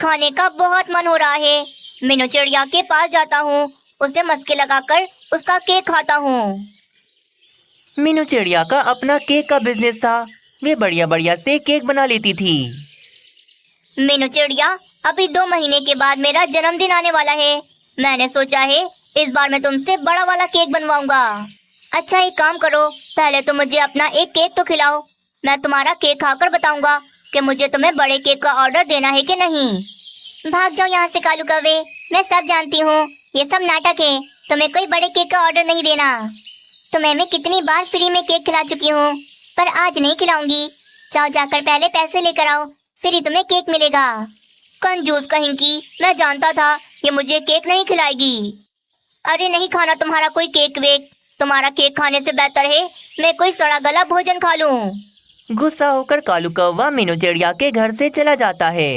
खाने का बहुत मन हो रहा है। मीनू चिड़िया के पास जाता हूँ, उसे मस्के लगाकर उसका केक खाता हूँ। मीनू चिड़िया का अपना केक का बिजनेस था। वे बढ़िया बढ़िया से केक बना लेती थी। मीनू चिड़िया, अभी 2 महीने के बाद मेरा जन्मदिन आने वाला है। मैंने सोचा है इस बार मैं तुमसे बड़ा वाला केक बनवाऊंगा। अच्छा, एक काम करो, पहले तो मुझे अपना एक केक तो खिलाओ। मैं तुम्हारा केक खाकर बताऊंगा कि मुझे तुम्हें बड़े केक का ऑर्डर देना है कि नहीं। भाग जाओ यहाँ से कालू कौवे, मैं सब जानती हूँ, ये सब नाटक है। तुम्हें कोई बड़े केक का ऑर्डर नहीं देना। तुम्हें मैं कितनी बार फ्री में केक खिला चुकी हूँ, पर आज नहीं खिलाऊंगी। जाओ, जाकर पहले पैसे लेकर आओ, फिर ही तुम्हें केक मिलेगा। कंजूस कहीं, मैं जानता था ये मुझे केक नहीं खिलाएगी। अरे नहीं खाना तुम्हारा कोई केक वेक। तुम्हारा केक खाने से बेहतर है मैं कोई सड़ा गला भोजन खा लूं। गुस्सा होकर कालू कौवा मीनू चिड़िया के घर से चला जाता है।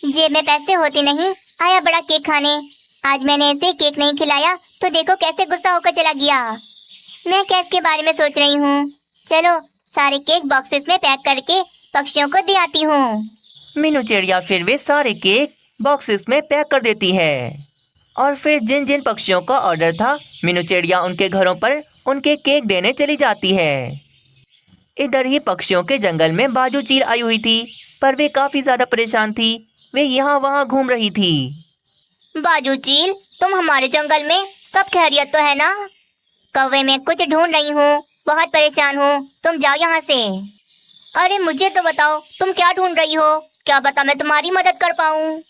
जेब में पैसे होते नहीं आया बड़ा केक खाने। आज मैंने ऐसे केक नहीं खिलाया तो देखो कैसे गुस्सा होकर चला गया। मैं क्या इसके बारे में सोच रही हूँ। चलो सारे केक बॉक्सेस में पैक करके पक्षियों को दे आती हूँ। मीनू चिड़िया फिर वे सारे केक बॉक्सेस में पैक कर देती है और फिर जिन जिन पक्षियों का ऑर्डर था मीनू चिड़िया उनके घरों पर उनके केक देने चली जाती है। इधर ही पक्षियों के जंगल में बाजू चील आई हुई थी, पर वे काफी ज्यादा परेशान थी। वे यहाँ वहाँ घूम रही थी। बाजू चील, तुम हमारे जंगल में सब खैरियत तो है ना? कौवे, मैं कुछ ढूंढ रही हूँ, बहुत परेशान हूँ, तुम जाओ यहाँ से। अरे मुझे तो बताओ तुम क्या ढूंढ रही हो, क्या पता मैं तुम्हारी मदद कर पाऊँ।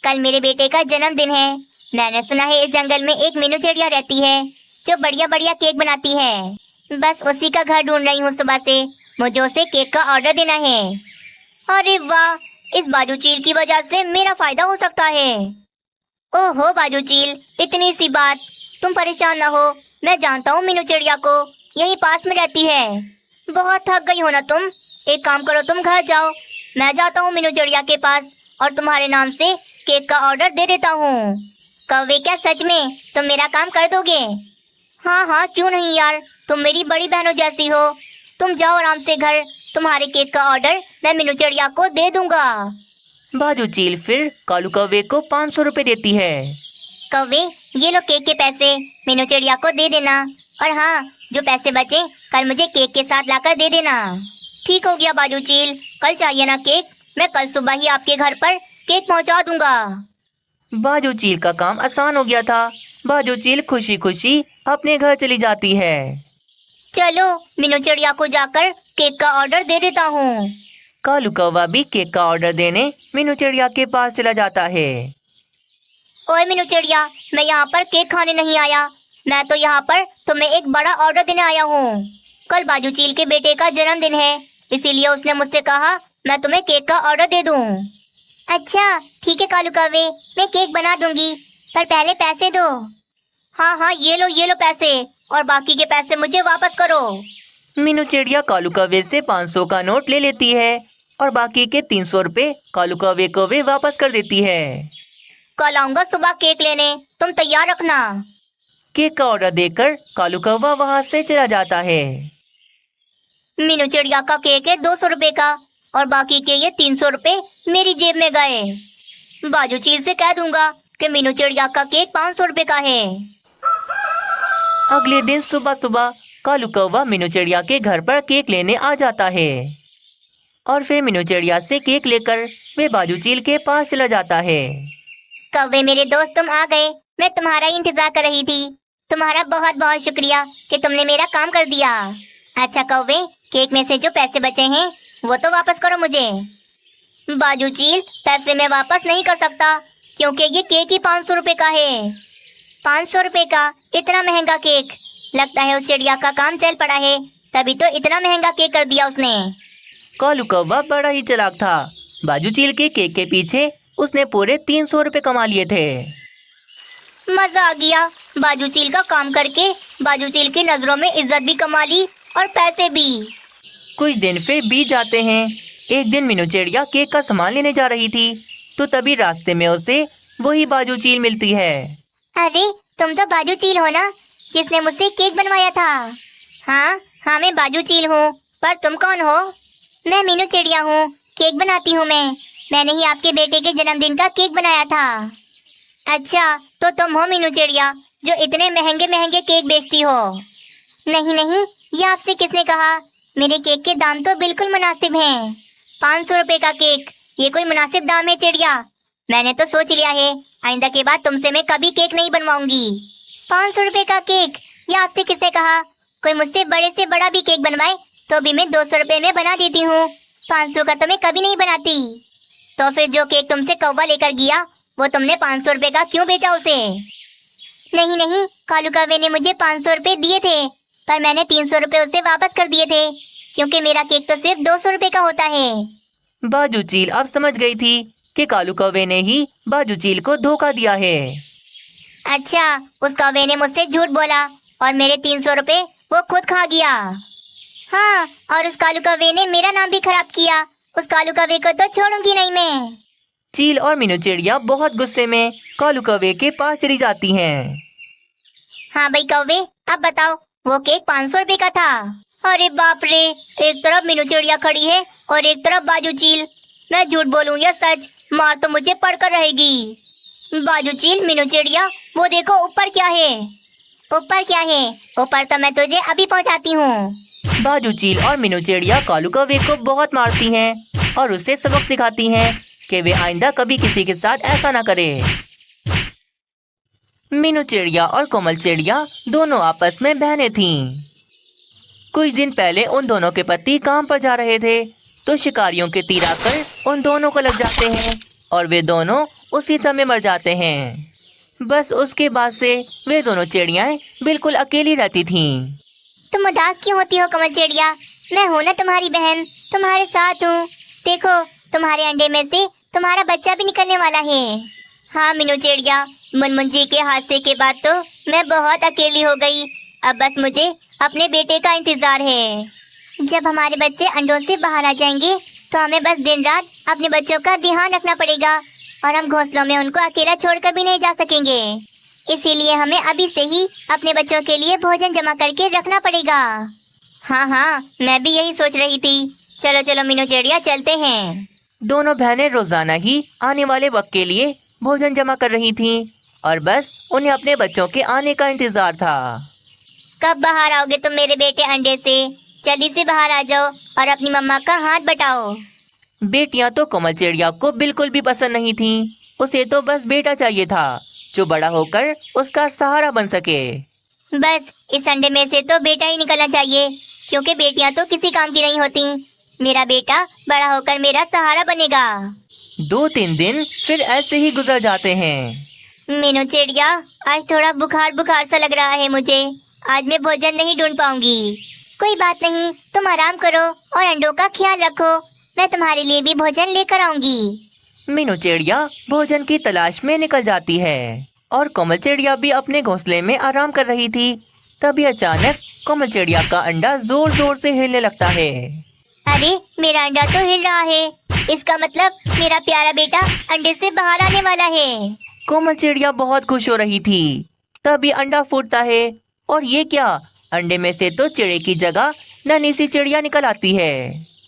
कल मेरे बेटे का जन्मदिन है। मैंने सुना है इस जंगल में एक मीनू चिड़िया रहती है जो बढ़िया बढ़िया केक बनाती है। बस उसी का घर ढूंढ रही हूँ सुबह से, मुझे उसे केक का ऑर्डर देना है। अरे वाह, इस बाजू चील की वजह से मेरा फायदा हो सकता है। ओहो बाजू चील, इतनी सी बात, तुम परेशान ना हो, मैं जानता हूँ मीनू चिड़िया को, यहीं पास में रहती है। बहुत थक गई हो ना तुम, एक काम करो तुम घर जाओ, मैं जाता हूँ मीनू चिड़िया के पास और तुम्हारे नाम से केक का ऑर्डर दे देता हूँ। कौवे, क्या सच में तुम मेरा काम कर दोगे? हाँ हाँ, क्यों नहीं यार, तुम मेरी बड़ी बहनों जैसी हो। तुम जाओ आराम से घर, तुम्हारे केक का ऑर्डर मैं मीनू चिड़िया को दे दूंगा। बाजू चील फिर कालू कौवे को 500 रुपए देती है। कौवे, ये लो केक के पैसे, मीनू चिड़िया को दे देना, और हाँ, जो पैसे बचे कल मुझे केक के साथ लाकर दे देना। ठीक हो गया बाजू चील, कल चाहिए ना केक, मैं कल सुबह ही आपके घर पर केक पहुंचा दूंगा। बाजू चील का काम आसान हो गया था। बाजू चील खुशी खुशी अपने घर चली जाती है। चलो मीनू चिड़िया को जाकर केक का ऑर्डर दे देता हूँ। कालू कौवा भी केक का ऑर्डर देने मीनू चिड़िया के पास चला जाता है। ओए मीनू चिड़िया, मैं यहाँ पर केक खाने नहीं आया, मैं तो यहाँ पर तुम्हें एक बड़ा ऑर्डर देने आया हूँ। कल बाजू चील के बेटे का जन्मदिन है, इसीलिए उसने मुझसे कहा मैं तुम्हें केक का ऑर्डर दे दूँ। अच्छा ठीक है कालू कौवे, मैं केक बना दूंगी, पर पहले पैसे दो। हाँ हाँ, ये लो पैसे, और बाकी के पैसे मुझे वापस करो। मीनू चिड़िया कालू कौवे से 500 का नोट ले लेती है और बाकी के 300 रुपए कालू कौवे को वे वापस कर देती है। कल आऊंगा सुबह केक लेने, तुम तैयार रखना। केक का ऑर्डर देकर कालू कौवा वहाँ से चला जाता है। मीनू चिड़िया का केक है 200 रुपए का, और बाकी के ये 300 रुपए मेरी जेब में गए। बाजू चील से कह दूंगा कि मीनू चिड़िया का केक 500 रुपए का है। अगले दिन सुबह सुबह कालू कौवा मीनू चिड़िया के घर पर केक लेने आ जाता है और फिर मीनू चिड़िया से केक लेकर वे बाजू चील के पास चला जाता है। कौवे मेरे दोस्त, तुम आ गए, मैं तुम्हारा ही इंतजार कर रही थी। तुम्हारा बहुत बहुत शुक्रिया कि तुमने मेरा काम कर दिया। अच्छा कौवे, केक में से जो पैसे बचे हैं वो तो वापस करो मुझे। बाजू चील, पैसे मैं वापस नहीं कर सकता क्योंकि ये केक ही 500 रुपए का है। 500 रुपए का इतना महंगा केक, लगता है उस चिड़िया का काम चल पड़ा है, तभी तो इतना महंगा केक कर दिया उसने। कालू कौवा बड़ा ही चालाक था। बाजू चील के केक के पीछे उसने पूरे 300 रुपए कमा लिए थे। मजा आ गया, बाजू चील का काम करके बाजू चील की नजरों में इज्जत भी कमा ली और पैसे भी। कुछ दिन फिर बीत जाते हैं। एक दिन मीनू चिड़िया केक का सामान लेने जा रही थी तो तभी रास्ते में उसे वही बाजू चील मिलती है। अरे तुम तो बाजू चील हो ना, जिसने मुझसे केक बनवाया था? हाँ हाँ, मैं बाजू चील हूँ, पर तुम कौन हो? मैं मीनू चिड़िया हूँ, केक बनाती हूँ मैं। मैंने ही आपके बेटे के जन्मदिन का केक बनाया था। अच्छा, तो तुम हो मीनू चिड़िया जो इतने महंगे महंगे केक बेचती हो। नहीं नहीं, ये आपसे किसने कहा? मेरे केक के दाम तो बिल्कुल मुनासिब हैं। 500 रुपए का केक, ये कोई मुनासिब दाम है चिड़िया? मैंने तो सोच लिया है, आइंदा के बाद तुमसे मैं कभी केक नहीं बनवाऊंगी। 500 रुपए का केक, ये आपसे किसने कहा? कोई मुझसे बड़े से बड़ा भी केक बनवाए तो भी मैं 200 रुपए में बना देती हूँ, 500 का तो मैं कभी नहीं बनाती। तो फिर जो केक तुमसे कौवा लेकर गया वो तुमने 500 रुपए का क्यों बेचा उसे? नहीं नहीं, कालू कौवे ने मुझे 500 रुपए दिए थे, पर मैंने 300 रुपए उसे वापस कर दिए थे, क्योंकि मेरा केक तो सिर्फ 200 रुपए का होता है। बाजू चील अब समझ गई थी कि कालू कौवे ने ही बाजू चील को धोखा दिया है। अच्छा, उस कौवे ने मुझसे झूठ बोला और मेरे 300 रुपए वो खुद खा गया। हाँ, और उस कालू कौवे ने मेरा नाम भी खराब किया। उस कालू कौवे को तो छोड़ूंगी नहीं मैं। चील और मीनू चिड़िया बहुत गुस्से में कालू कौवे के पास चली जाती हैं। हाँ भाई कौवे, अब बताओ, वो केक 500 रुपए का था। अरे बाप रे, एक तरफ मीनू चिड़िया खड़ी है और एक तरफ बाजू चील। मैं झूठ बोलूं या सच, मार तो मुझे पड़कर रहेगी। बाजू चील, मीनू चिड़िया, वो देखो ऊपर क्या है। ऊपर क्या है? ऊपर तो मैं तुझे अभी पहुंचाती हूँ। बाजू चील और मीनू चिड़िया कालू कौवे को बहुत मारती हैं और उसे सबक सिखाती हैं कि वे आइंदा कभी किसी के साथ ऐसा ना करे। मीनू चिड़िया और कोमल चिड़िया दोनों आपस में बहनें थीं। कुछ दिन पहले उन दोनों के पति काम पर जा रहे थे तो शिकारियों के तीर आकर उन दोनों को लग जाते हैं और वे दोनों उसी समय मर जाते हैं। बस उसके बाद से वे दोनों चिड़ियाएं बिल्कुल अकेली रहती थीं। तुम उदास क्यों होती हो कमल चिड़िया? मैं हूँ ना तुम्हारी बहन, तुम्हारे साथ हूँ। देखो, तुम्हारे अंडे में से तुम्हारा बच्चा भी निकलने वाला है। हाँ मीनू चिड़िया, मुनमुन जी के हादसे के बाद तो मैं बहुत अकेली हो गई। अब बस मुझे अपने बेटे का इंतजार है। जब हमारे बच्चे अंडों से बाहर आ जाएंगे तो हमें बस दिन रात अपने बच्चों का ध्यान रखना पड़ेगा और हम घोंसलों में उनको अकेला छोड़कर भी नहीं जा सकेंगे। इसीलिए हमें अभी से ही अपने बच्चों के लिए भोजन जमा करके रखना पड़ेगा। हाँ हाँ, मैं भी यही सोच रही थी। चलो चलो मीनू चिड़िया, चलते हैं। दोनों बहनें रोजाना ही आने वाले वक्त के लिए भोजन जमा कर रही थीं और बस उन्हें अपने बच्चों के आने का इंतजार था। कब बाहर आओगे तुम मेरे बेटे अंडे से? जल्दी से बाहर आ जाओ और अपनी मम्मा का हाथ बटाओ। बेटियां तो कोमल चिड़िया को बिल्कुल भी पसंद नहीं थीं। उसे तो बस बेटा चाहिए था जो बड़ा होकर उसका सहारा बन सके। बस इस अंडे में से तो बेटा ही निकलना चाहिए, क्योंकि बेटियां तो किसी काम की नहीं होती। मेरा बेटा बड़ा होकर मेरा सहारा बनेगा। 2-3 दिन फिर ऐसे ही गुजर जाते हैं। मीनू चिड़िया, आज थोड़ा बुखार बुखार सा लग रहा है मुझे। आज मैं भोजन नहीं ढूंढ पाऊंगी। कोई बात नहीं, तुम आराम करो और अंडों का ख्याल रखो। मैं तुम्हारे लिए भी भोजन लेकर आऊंगी। मीनू चिड़िया भोजन की तलाश में निकल जाती है और कोमल चिड़िया भी अपने घोंसले में आराम कर रही थी। तभी अचानक कोमल चिड़िया का अंडा जोर जोर से हिलने लगता है। अरे, मेरा अंडा तो हिल रहा है। इसका मतलब मेरा प्यारा बेटा अंडे से बाहर आने वाला है। कोमल चिड़िया बहुत खुश हो रही थी। तभी अंडा फूटता है और ये क्या, अंडे में से तो चिड़े की जगह नन्ही सी चिड़िया निकल आती है।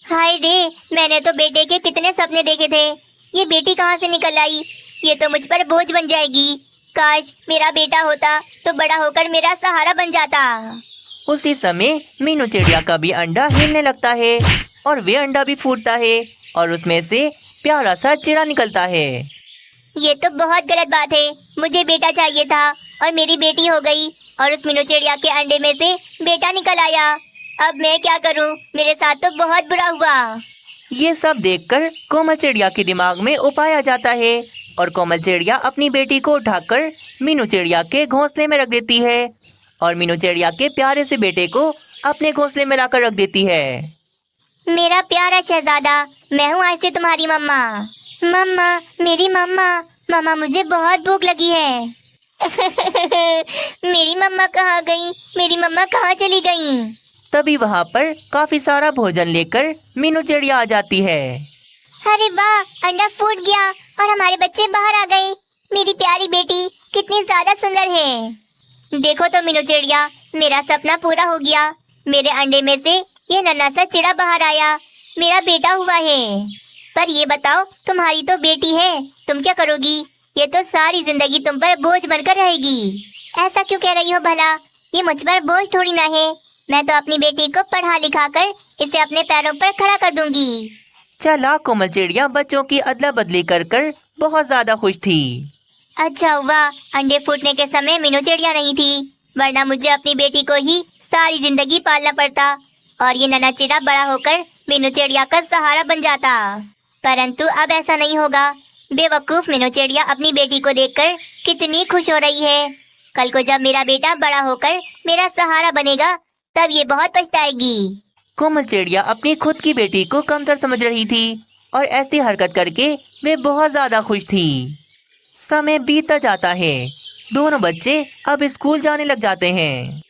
हाय रे, मैंने तो बेटे के कितने सपने देखे थे। ये बेटी कहाँ से निकल आई? ये तो मुझ पर बोझ बन जाएगी। काश मेरा बेटा होता तो बड़ा होकर मेरा सहारा बन जाता। उसी समय मीनू चिड़िया का भी अंडा हिलने लगता है और वे अंडा भी फूटता है और उसमें से प्यारा सा चिड़ा निकलता है। ये तो बहुत गलत बात है। मुझे बेटा चाहिए था और मेरी बेटी हो गई और उस मीनू चिड़िया के अंडे में से बेटा निकल आया। अब मैं क्या करूं? मेरे साथ तो बहुत बुरा हुआ। ये सब देखकर कोमल चिड़िया के दिमाग में उपाय आ जाता है और कोमल चिड़िया अपनी बेटी को उठाकर मीनू चिड़िया के घोंसले में रख देती है और मीनू चिड़िया के प्यारे से बेटे को अपने घोंसले में लाकर रख देती है। मेरा प्यारा शहजादा, मैं हूँ आज से तुम्हारी मम्मा। मम्मा, मेरी मम्मा। मम्मा, मुझे बहुत भूख लगी है। मेरी मम्मा कहाँ गई? मेरी मम्मा कहाँ चली गई? तभी वहाँ पर काफी सारा भोजन लेकर मीनू चिड़िया आ जाती है। अरे वाह, अंडा फूट गया और हमारे बच्चे बाहर आ गए। मेरी प्यारी बेटी कितनी ज्यादा सुंदर है। देखो तो मीनू चिड़िया, मेरा सपना पूरा हो गया। मेरे अंडे में से ये नन्हा सा चिड़ा बाहर आया। मेरा बेटा हुआ है। पर ये बताओ, तुम्हारी तो बेटी है, तुम क्या करोगी? ये तो सारी जिंदगी तुम पर बोझ बनकर रहेगी। ऐसा क्यों कह रही हो भला? ये मुझ पर बोझ थोड़ी ना है। मैं तो अपनी बेटी को पढ़ा लिखा कर इसे अपने पैरों पर खड़ा कर दूंगी। चालाक कोमल चिड़िया बच्चों की अदला बदली कर कर बहुत ज्यादा खुश थी। अच्छा हुआ अंडे फूटने के समय मीनू चिड़िया नहीं थी, वरना मुझे अपनी बेटी को ही सारी जिंदगी पालना पड़ता और ये नन्हा चिड़ा बड़ा होकर मीनू चिड़िया का सहारा बन जाता। परंतु अब ऐसा नहीं होगा। बेवकूफ मीनू चिड़िया अपनी बेटी को देखकर कितनी खुश हो रही है। कल को जब मेरा बेटा बड़ा होकर मेरा सहारा बनेगा तब ये बहुत पछताएगी। कोमल चिड़िया अपनी खुद की बेटी को कमतर समझ रही थी और ऐसी हरकत करके वे बहुत ज्यादा खुश थी। समय बीतता जाता है। दोनों बच्चे अब स्कूल जाने लग जाते हैं।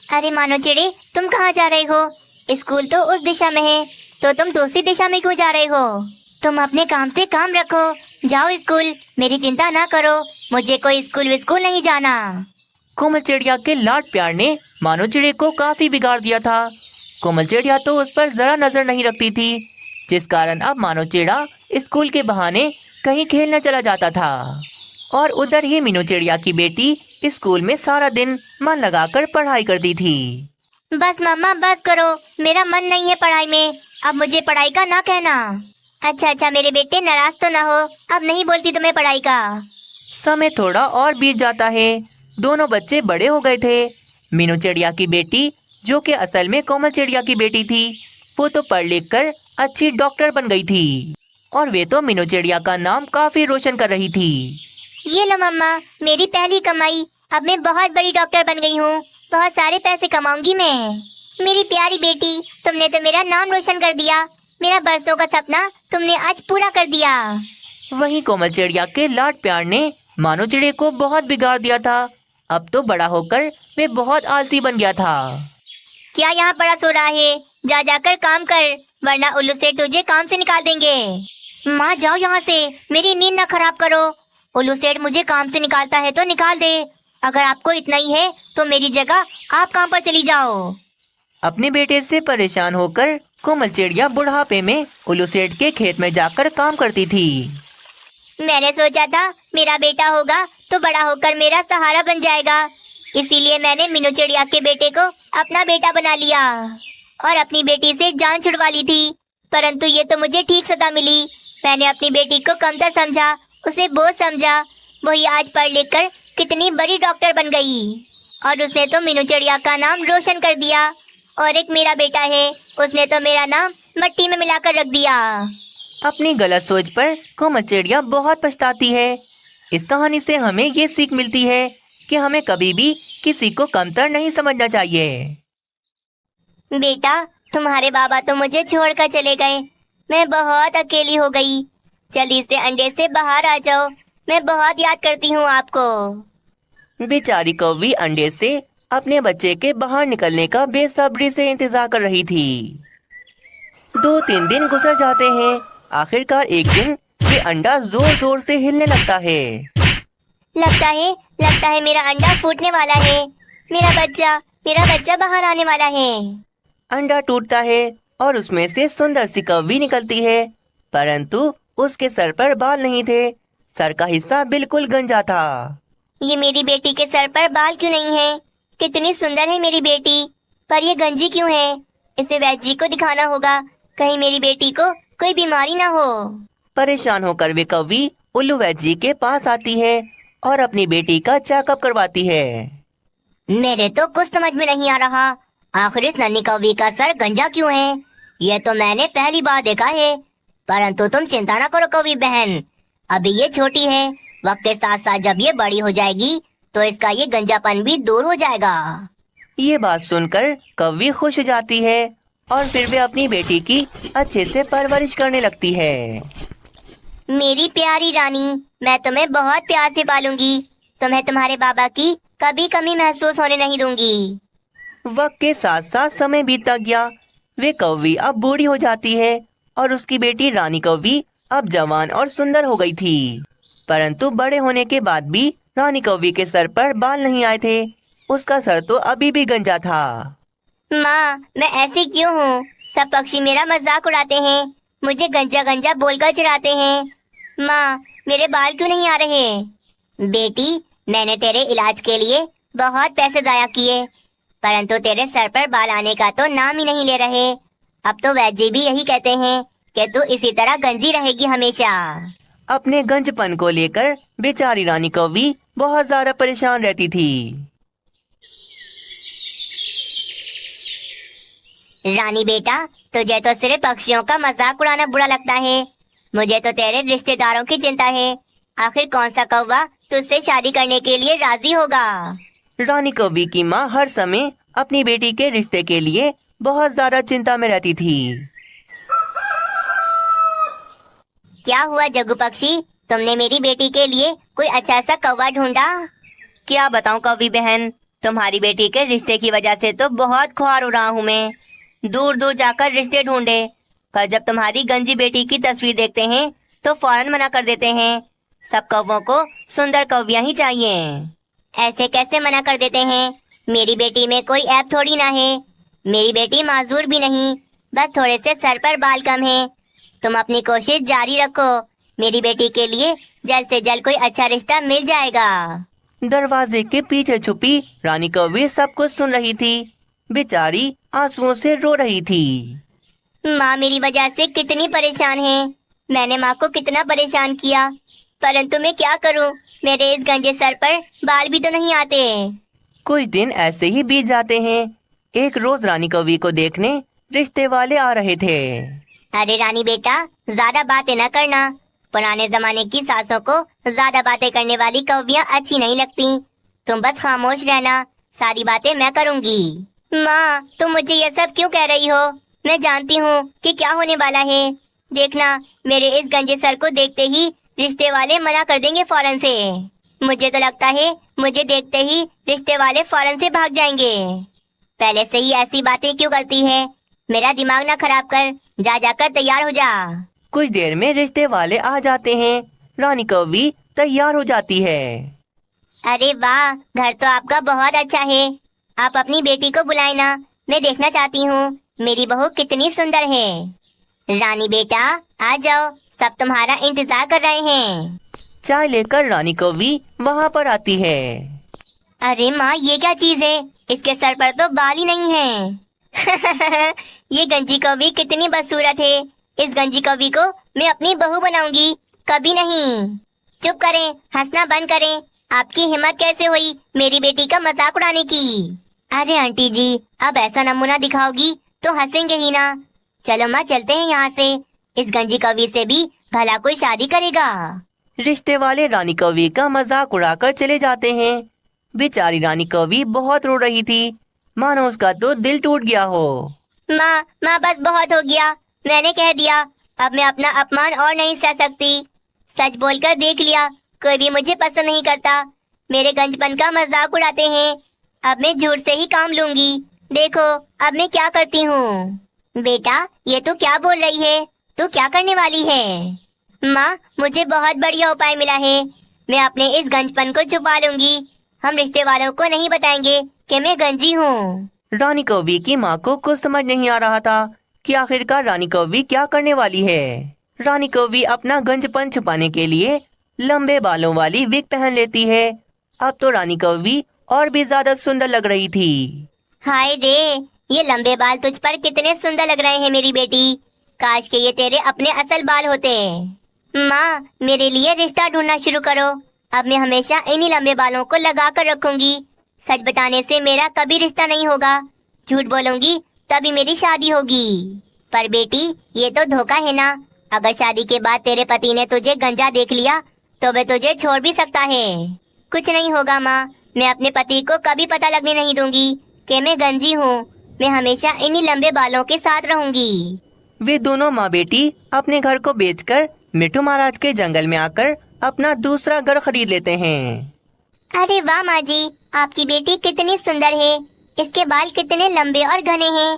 अरे मानो चिड़े, तुम कहाँ जा रहे हो? स्कूल तो उस दिशा में है, तो तुम दूसरी दिशा में क्यों जा रहे हो? तुम अपने काम से काम रखो, जाओ स्कूल, मेरी चिंता ना करो, मुझे कोई स्कूल नहीं जाना। कोमल चिड़िया के लाड प्यार ने मानो चिड़े को काफी बिगाड़ दिया था। कोमल चिड़िया तो उस पर जरा नजर नहीं रखती थी, जिस कारण अब मानो चिड़ा स्कूल के बहाने कहीं खेलने चला जाता था और उधर ही मीनू चिड़िया की बेटी स्कूल में सारा दिन मन लगाकर पढ़ाई करती थी। बस मम्मा बस करो, मेरा मन नहीं है पढ़ाई में, अब मुझे पढ़ाई का ना कहना। अच्छा मेरे बेटे, नाराज तो ना हो, अब नहीं बोलती तुम्हें पढ़ाई का। समय थोड़ा और बीत जाता है। दोनों बच्चे बड़े हो गए थे। मीनू चिड़िया की बेटी, जो कि असल में कोमल चिड़िया की बेटी थी, वो तो पढ़ लिख कर अच्छी डॉक्टर बन गई थी और वे तो मीनू चिड़िया का नाम काफी रोशन कर रही थी। ये लो मम्मा, मेरी पहली कमाई, अब मैं बहुत बड़ी डॉक्टर बन गई हूँ, बहुत सारे पैसे कमाऊंगी मैं। मेरी प्यारी बेटी, तुमने तो मेरा नाम रोशन कर दिया, मेरा बरसों का सपना तुमने आज पूरा कर दिया। वहीं कोमल चिड़िया के लाड प्यार ने मानो चिड़े को बहुत बिगाड़ दिया था। अब तो बड़ा होकर वे बहुत आलसी बन गया था। क्या यहाँ पड़ा सो रहा है? जा जाकर काम कर, वरना उल्लू सेठ तुझे काम से निकाल देंगे। माँ जाओ यहाँ से, मेरी नींद ना खराब करो। उल्लू सेठ मुझे काम से निकालता है तो निकाल दे। अगर आपको इतना ही है तो मेरी जगह आप काम पर चली जाओ। अपने बेटे से परेशान होकर कोमल चिड़िया बुढ़ापे में उल्लू सेठ के खेत में जाकर काम करती थी। मैंने सोचा था मेरा बेटा होगा तो बड़ा होकर मेरा सहारा बन जाएगा, इसीलिए मैंने मीनू चिड़िया के बेटे को अपना बेटा बना लिया और अपनी बेटी से जान छुड़वा ली थी। परंतु ये तो मुझे ठीक सजा मिली। मैंने अपनी बेटी को कमतर समझा, उसे बोझ समझा। वही आज पढ़ लिख कर कितनी बड़ी डॉक्टर बन गई और उसने तो मीनू चिड़िया का नाम रोशन कर दिया। और एक मेरा बेटा है, उसने तो मेरा नाम मिट्टी में मिलाकर रख दिया। अपनी गलत सोच पर कोमल चिड़िया बहुत पछताती है। इस कहानी से हमें ये सीख मिलती है कि हमें कभी भी किसी को कमतर नहीं समझना चाहिए। बेटा, तुम्हारे बाबा तो मुझे छोड़कर चले गए, मैं बहुत अकेली हो गई। जल्दी से अंडे से बाहर आ जाओ, मैं बहुत याद करती हूँ आपको। बेचारी कौवी अंडे से अपने बच्चे के बाहर निकलने का बेसब्री से इंतजार कर रही थी। 2-3 दिन गुजर जाते हैं। आखिरकार एक दिन ये अंडा जोर जोर से हिलने लगता है। लगता है मेरा अंडा फूटने वाला है। मेरा बच्चा बाहर आने वाला है। अंडा टूटता है और उसमें से सुंदर सी कौवी निकलती है, परंतु उसके सर पर बाल नहीं थे। सर का हिस्सा बिल्कुल गंजा था। ये मेरी बेटी के सर पर बाल क्यों नहीं है? कितनी सुंदर है मेरी बेटी, पर ये गंजी क्यों है? इसे वैद्य जी को दिखाना होगा, कहीं मेरी बेटी को कोई बीमारी ना हो। परेशान होकर वे कौवी उल्लू वैद्य जी के पास आती है और अपनी बेटी का चेकअप करवाती है। मेरे तो कुछ समझ में नहीं आ रहा, आखिर इस नन्ही कौवी का सर गंजा क्यों है? ये तो मैंने पहली बार देखा है। परंतु तुम चिंता ना करो कौवी बहन, अभी ये छोटी है, वक्त के साथ साथ जब ये बड़ी हो जाएगी तो इसका ये गंजापन भी दूर हो जाएगा। ये बात सुनकर कौवी खुश हो जाती है और फिर वे अपनी बेटी की अच्छे से परवरिश करने लगती है। मेरी प्यारी रानी, मैं तुम्हें बहुत प्यार से पालूंगी, तुम्हें तुम्हारे बाबा की कभी कमी महसूस होने नहीं दूंगी। वक्त के साथ साथ समय बीतता गया। वे कौवी अब बूढ़ी हो जाती है और उसकी बेटी रानी कौवी अब जवान और सुंदर हो गई थी। परंतु बड़े होने के बाद भी रानी कौवी के सर पर बाल नहीं आए थे। उसका सर तो अभी भी गंजा था। माँ, मैं ऐसी क्यों हूँ? सब पक्षी मेरा मजाक उड़ाते हैं, मुझे गंजा गंजा बोलकर चिढ़ाते हैं। माँ, मेरे बाल क्यों नहीं आ रहे? बेटी, मैंने तेरे इलाज के लिए बहुत पैसे जाया किए, परंतु तेरे सर पर बाल आने का तो नाम ही नहीं ले रहे। अब तो वैद्य जी भी यही कहते हैं कि तू इसी तरह गंजी रहेगी हमेशा। अपने गंजपन को लेकर बेचारी रानी कौवी बहुत ज्यादा परेशान रहती थी। रानी बेटा, तुझे तो सिर्फ पक्षियों का मजाक उड़ाना बुरा लगता है। मुझे तो तेरे रिश्तेदारों की चिंता है। आखिर कौन सा कौवा तुझसे शादी करने के लिए राजी होगा? रानी कौवी की माँ हर समय अपनी बेटी के रिश्ते के लिए बहुत ज्यादा चिंता में रहती थी। क्या हुआ जग्गू पक्षी, तुमने मेरी बेटी के लिए कोई अच्छा सा कौवा ढूंढा? क्या बताऊं कौवी बहन, तुम्हारी बेटी के रिश्ते की वजह से तो बहुत खुआर हो रहा हूँ मैं। दूर दूर जाकर रिश्ते ढूंढे, पर जब तुम्हारी गंजी बेटी की तस्वीर देखते हैं तो फौरन मना कर देते हैं। सब कौवों को सुंदर कौवियां ही चाहिए। ऐसे कैसे मना कर देते हैं? मेरी बेटी में कोई ऐप थोड़ी ना है। मेरी बेटी माजूर भी नहीं, बस थोड़े से सर पर बाल कम है। तुम अपनी कोशिश जारी रखो, मेरी बेटी के लिए जल्द से जल्द कोई अच्छा रिश्ता मिल जाएगा। दरवाजे के पीछे छुपी रानी कौवी सब कुछ सुन रही थी। बेचारी आंसुओं से रो रही थी। माँ मेरी वजह से कितनी परेशान है। मैंने माँ को कितना परेशान किया, परंतु मैं क्या करूँ, मेरे इस गंजे सर पर बाल भी तो नहीं आते। कुछ दिन ऐसे ही बीत जाते हैं। एक रोज रानी कौवी को देखने रिश्ते वाले आ रहे थे। अरे रानी बेटा, ज्यादा बातें न करना। पुराने जमाने की सासों को ज्यादा बातें करने वाली कौवियाँ अच्छी नहीं लगती। तुम बस खामोश रहना, सारी बातें मैं करूँगी। माँ, तुम मुझे ये सब क्यों कह रही हो? मैं जानती हूँ कि क्या होने वाला है। देखना, मेरे इस गंजे सर को देखते ही रिश्ते वाले मना कर देंगे फौरन से। मुझे तो लगता है मुझे देखते ही रिश्ते वाले फौरन से भाग जाएंगे। पहले से ही ऐसी बातें क्यों करती है? मेरा दिमाग ना खराब कर, जा जाकर तैयार हो जा। कुछ देर में रिश्ते वाले आ जाते हैं। रानी कौवी तैयार हो जाती है। अरे वाह, घर तो आपका बहुत अच्छा है। आप अपनी बेटी को बुलाए ना, मैं देखना चाहती हूँ मेरी बहू कितनी सुंदर है। रानी बेटा, आ जाओ, सब तुम्हारा इंतजार कर रहे हैं। चाय लेकर रानी कौवी वहाँ पर आती है। अरे माँ, ये क्या चीज है? इसके सर पर तो बाल ही नहीं है। ये गंजी कौवी कितनी बदसूरत है। इस गंजी कौवी को मैं अपनी बहू बनाऊंगी, कभी नहीं। चुप करें, हंसना बंद करें। आपकी हिम्मत कैसे हुई मेरी बेटी का मजाक उड़ाने की? अरे आंटी जी, अब ऐसा नमूना दिखाओगी तो हंसेंगे ही ना। चलो माँ, चलते हैं यहाँ से। इस गंजी कौवी से भी भला कोई शादी करेगा। रिश्ते वाले रानी कौवी का मजाक उड़ाकर चले जाते हैं। बेचारी रानी कौवी बहुत रो रही थी, मानो उसका तो दिल टूट गया हो। माँ, बस बहुत हो गया। मैंने कह दिया, अब मैं अपना अपमान और नहीं सह सकती। सच बोलकर देख लिया, कोई भी मुझे पसंद नहीं करता। मेरे गंजपन का मजाक उड़ाते हैं। अब मैं झूठ से ही काम लूंगी। देखो अब मैं क्या करती हूँ। बेटा, ये तू क्या बोल रही है? तू क्या करने वाली है? माँ, मुझे बहुत बढ़िया उपाय मिला है। मैं अपने इस गंजपन को छुपा लूंगी। हम रिश्ते वालों को नहीं बताएंगे कि मैं गंजी हूँ। रानी कौवी की माँ को कुछ समझ नहीं आ रहा था कि आखिरकार रानी कौवी क्या करने वाली है। रानी कौवी अपना गंजपन छुपाने के लिए लंबे बालों वाली विग पहन लेती है। अब तो रानी कौवी और भी ज्यादा सुंदर लग रही थी। हाय रे, ये लंबे बाल तुझ पर कितने सुंदर लग रहे हैं मेरी बेटी। काश के ये तेरे अपने असल बाल होते। माँ, मेरे लिए रिश्ता ढूंढना शुरू करो। अब मैं हमेशा इन्हीं लंबे बालों को लगा कर रखूंगी। सच बताने से मेरा कभी रिश्ता नहीं होगा, झूठ बोलूंगी तभी मेरी शादी होगी। पर बेटी, ये तो धोखा है ना। अगर शादी के बाद तेरे पति ने तुझे गंजा देख लिया तो वह तुझे छोड़ भी सकता है। कुछ नहीं होगा माँ, मैं अपने पति को कभी पता लगने नहीं दूंगी कि मैं गंजी हूँ। मैं हमेशा इन्हीं लंबे बालों के साथ रहूंगी। वे दोनों माँ बेटी अपने घर को बेचकर मिट्टू महाराज के जंगल में आकर अपना दूसरा घर खरीद लेते हैं। अरे वाह माँ जी, आपकी बेटी कितनी सुंदर है। इसके बाल कितने लंबे और घने हैं।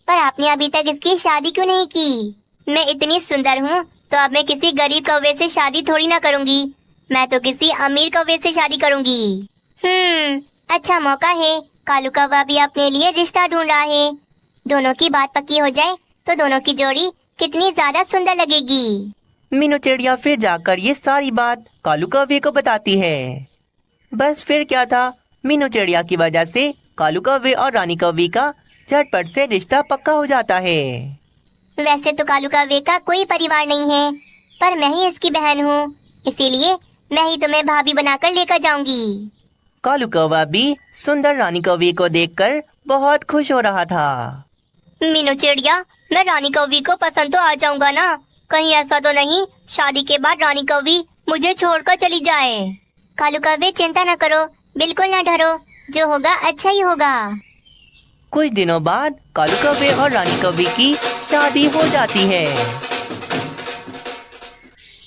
पर आपने अभी तक इसकी शादी क्यों नहीं की? मैं इतनी सुंदर हूँ तो अब मैं किसी गरीब कौवे से शादी थोड़ी ना करूँगी। मैं तो किसी अमीर कौवे से शादी करूँगी। अच्छा मौका है। कालू कौवा भी अपने लिए रिश्ता ढूंढ रहा है। दोनों की बात पक्की हो जाए तो दोनों की जोड़ी कितनी ज्यादा सुंदर लगेगी। मीनू चिड़िया फिर जाकर ये सारी बात कालू कौवे को बताती है। बस फिर क्या था, मीनू चिड़िया की वजह से कालू कौवे और रानी कौवी का झटपट से रिश्ता पक्का हो जाता है। वैसे तो कालू कौवे का कोई परिवार नहीं है, पर मैं ही इसकी बहन हूँ, इसीलिए मैं ही तुम्हें भाभी बनाकर लेकर जाऊंगी। कालू कौवा भी सुंदर रानी कौवी को देखकर बहुत खुश हो रहा था। मीनू चिड़िया, मैं रानी कौवी को पसंद तो आ जाऊंगा ना? कहीं ऐसा तो नहीं शादी के बाद रानी कौवी मुझे छोड़कर चली जाए। कालू कौवे चिंता न करो, बिल्कुल न डरो, जो होगा अच्छा ही होगा। कुछ दिनों बाद कालू कौवे और रानी कौवी की शादी हो जाती है।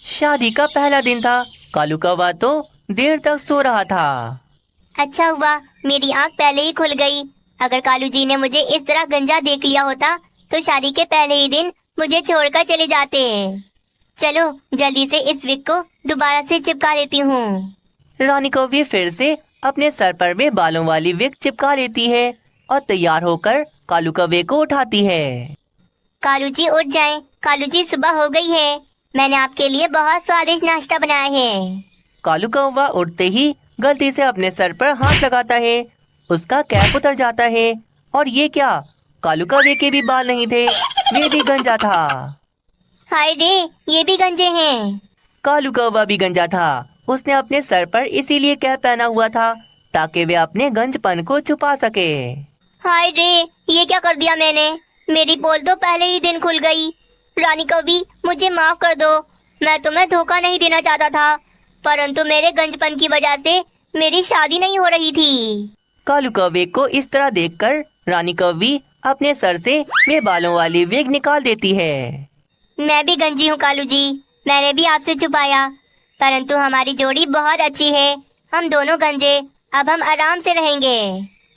शादी का पहला दिन था। कालू कौवा तो देर तक सो रहा था। अच्छा हुआ मेरी आँख पहले ही खुल गई। अगर कालू जी ने मुझे इस तरह गंजा देख लिया होता तो शादी के पहले ही दिन मुझे छोड़कर चले जाते। चलो जल्दी से इस विग को दोबारा से चिपका लेती हूँ। रानी कौवी फिर से अपने सर पर में बालों वाली विग चिपका लेती है और तैयार होकर कालू कौवे को उठाती है। कालू जी उठ जाएं। कालू जी सुबह हो गई है, मैंने आपके लिए बहुत स्वादिष्ट नाश्ता बनाया है। कालू कौवा उठते ही गलती से अपने सर पर हाथ लगाता है। उसका कैप उतर जाता है और ये क्या, कालू कौवे के भी बाल नहीं थे, ये भी गंजा था। हाय रे, ये भी गंजे हैं। कालू कौवा भी गंजा था। उसने अपने सर पर इसीलिए कैप पहना हुआ था ताकि वे अपने गंजपन को छुपा सके। हाय रे, ये क्या कर दिया मैंने? मेरी पोल तो पहले ही दिन खुल गई। रानी कौवी, मुझे माफ कर दो, मैं तुम्हें धोखा नहीं देना चाहता था, परंतु मेरे गंजपन की वजह से मेरी शादी नहीं हो रही थी। कालू कौवे को इस तरह देखकर रानी कौवी अपने सर से वे बालों वाली विग निकाल देती है। मैं भी गंजी हूँ कालू जी, मैंने भी आपसे छुपाया, परंतु हमारी जोड़ी बहुत अच्छी है। हम दोनों गंजे, अब हम आराम से रहेंगे,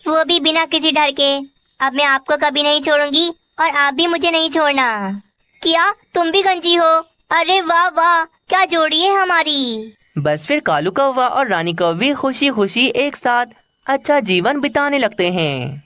वो भी बिना किसी डर के। अब मैं आपको कभी नहीं छोड़ूंगी और आप भी मुझे नहीं छोड़ना। क्या तुम भी गंजी हो? अरे वाह वाह, क्या जोड़ी है हमारी। बस फिर कालू कौवा और रानी कौवी खुशी खुशी एक साथ अच्छा जीवन बिताने लगते हैं।